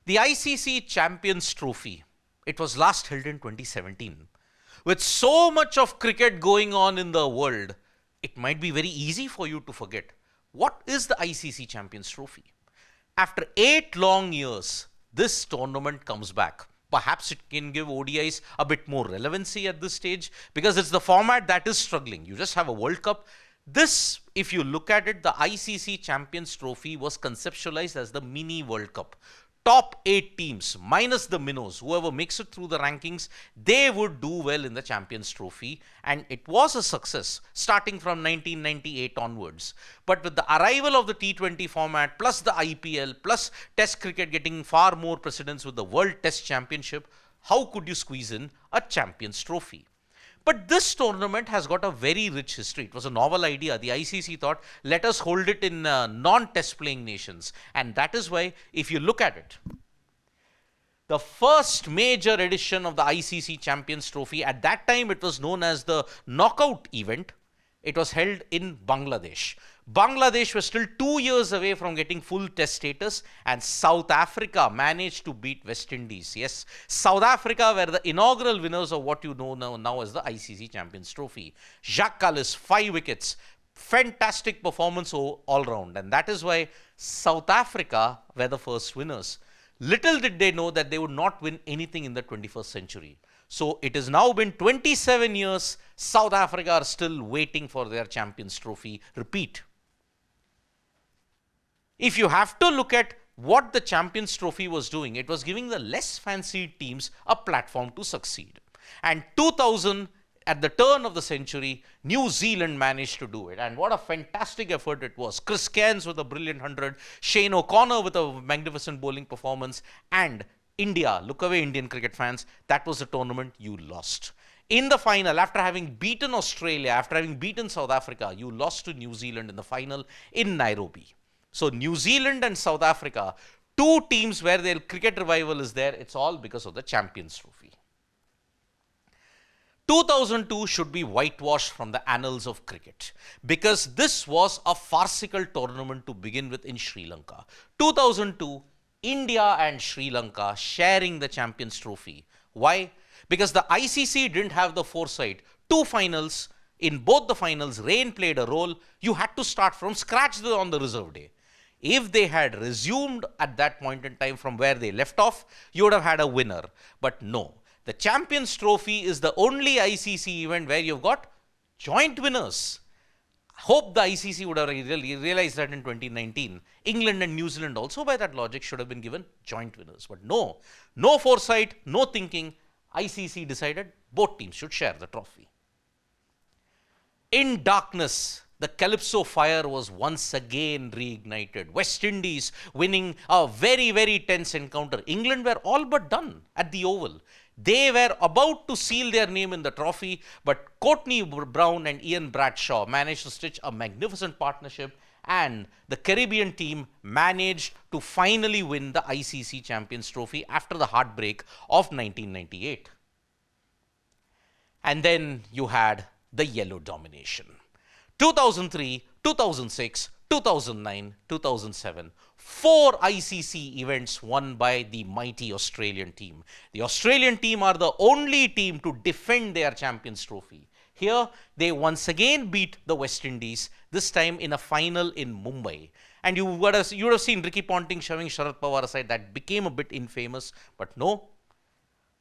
The ICC Champions Trophy, it was last held in 2017. With so much of cricket going on in the world, it might be very easy for you to forget. What is the ICC Champions Trophy? After 8 long years, this tournament comes back. Perhaps it can give ODIs a bit more relevancy at this stage because it's the format that is struggling. You just have a World Cup. This, if you look at it, the ICC Champions Trophy was conceptualized as the mini World Cup. Top 8 teams, minus the minnows, whoever makes it through the rankings, they would do well in the Champions Trophy. And it was a success starting from 1998 onwards. But with the arrival of the T20 format, plus the IPL, plus Test cricket getting far more precedence with the World Test Championship, how could you squeeze in a Champions Trophy? But this tournament has got a very rich history. It was a novel idea. The ICC thought, let us hold it in non-test playing nations. And that is why, if you look at it, the first major edition of the ICC Champions Trophy, at that time it was known as the knockout event. It was held in Bangladesh. Bangladesh was still 2 years away from getting full test status, and South Africa managed to beat West Indies. Yes, South Africa were the inaugural winners of what you know now as the ICC Champions Trophy. Jacques Kallis, 5 wickets. Fantastic performance all round. And that is why South Africa were the first winners. Little did they know that they would not win anything in the 21st century. So it has now been 27 years. South Africa are still waiting for their Champions Trophy repeat. If you have to look at what the Champions Trophy was doing, it was giving the less fancied teams a platform to succeed. And 2000, at the turn of the century, New Zealand managed to do it. And what a fantastic effort it was. Chris Cairns with a brilliant 100, Shane O'Connor with a magnificent bowling performance, and India, look away Indian cricket fans, that was the tournament you lost. In the final, after having beaten Australia, after having beaten South Africa, you lost to New Zealand in the final in Nairobi. So New Zealand and South Africa, 2 teams where their cricket revival is there, it's all because of the Champions Trophy. 2002 should be whitewashed from the annals of cricket because this was a farcical tournament to begin with in Sri Lanka. 2002, India and Sri Lanka sharing the Champions Trophy. Why? Because the ICC didn't have the foresight. 2 finals, in both the finals, rain played a role. You had to start from scratch on the reserve day. If they had resumed at that point in time from where they left off, you would have had a winner. But no, the Champions Trophy is the only ICC event where you've got joint winners. Hope the ICC would have realized that in 2019. England and New Zealand also, by that logic, should have been given joint winners. But no foresight, no thinking. ICC decided both teams should share the trophy. In darkness, the Calypso fire was once again reignited. West Indies winning a very, very tense encounter. England were all but done at the Oval. They were about to seal their name in the trophy, but Courtney Brown and Ian Bradshaw managed to stitch a magnificent partnership, and the Caribbean team managed to finally win the ICC Champions Trophy after the heartbreak of 1998. And then you had the yellow domination. 2003, 2006, 2009, 2007. 4 ICC events won by the mighty Australian team. The Australian team are the only team to defend their Champions Trophy. Here, they once again beat the West Indies, this time in a final in Mumbai. And you would have seen Ricky Ponting shoving Sharad Pawar aside. That became a bit infamous, but no.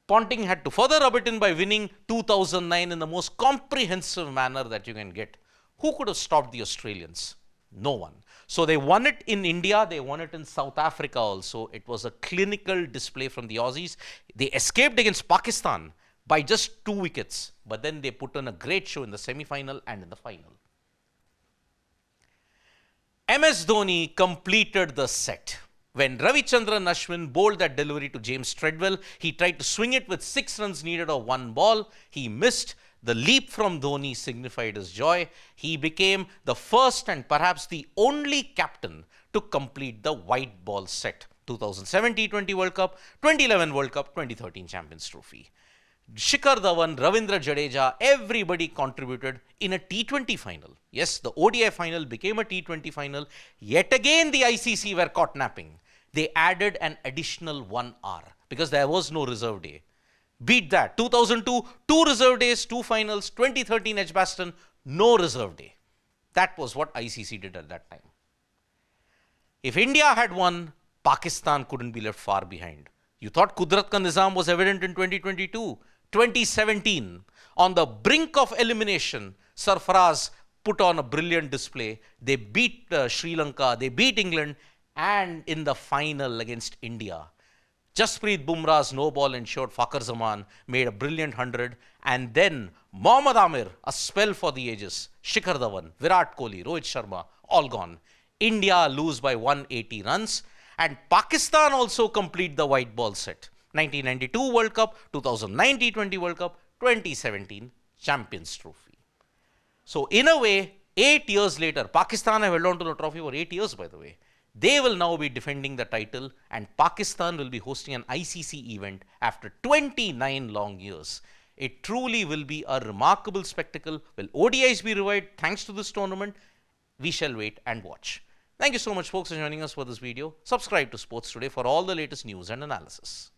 Ponting had to further rub it in by winning 2009 in the most comprehensive manner that you can get. Who could have stopped the Australians? No one. So they won it in India, they won it in South Africa also. It was a clinical display from the Aussies. They escaped against Pakistan by just 2 wickets, but then they put on a great show in the semi-final and in the final. MS Dhoni completed the set. When Ravichandran Ashwin bowled that delivery to James Treadwell, he tried to swing it with 6 runs needed of 1 ball. He missed. The leap from Dhoni signified his joy. He became the first and perhaps the only captain to complete the white ball set. 2007 T20 World Cup, 2011 World Cup, 2013 Champions Trophy. Shikhar Dhawan, Ravindra Jadeja, everybody contributed in a T20 final. Yes, the ODI final became a T20 final. Yet again, the ICC were caught napping. they added an additional 1 hour because there was no reserve day. Beat that. 2002, 2 reserve days, 2 finals. 2013 Edgbaston, no reserve day. That was what ICC did at that time. If India had won, Pakistan couldn't be left far behind. You thought Kudrat ka Nizam was evident in 2022. 2017, on the brink of elimination, Sarfaraz put on a brilliant display. They beat Sri Lanka, they beat England, and in the final against India, Jasprit Bumrah's no ball ensured Fakhar Zaman made a brilliant 100, and then Mohammad Amir, a spell for the ages, Shikhar Dhawan, Virat Kohli, Rohit Sharma, all gone. India lose by 180 runs, and Pakistan also complete the white ball set. 1992 World Cup, 2009 T20 World Cup, 2017 Champions Trophy. So in a way, 8 years later, Pakistan have held on to the trophy for 8 years, by the way. They will now be defending the title, and Pakistan will be hosting an ICC event after 29 long years. It truly will be a remarkable spectacle. Will ODIs be revived thanks to this tournament? We shall wait and watch. Thank you so much, folks, for joining us for this video. Subscribe to Sports Today for all the latest news and analysis.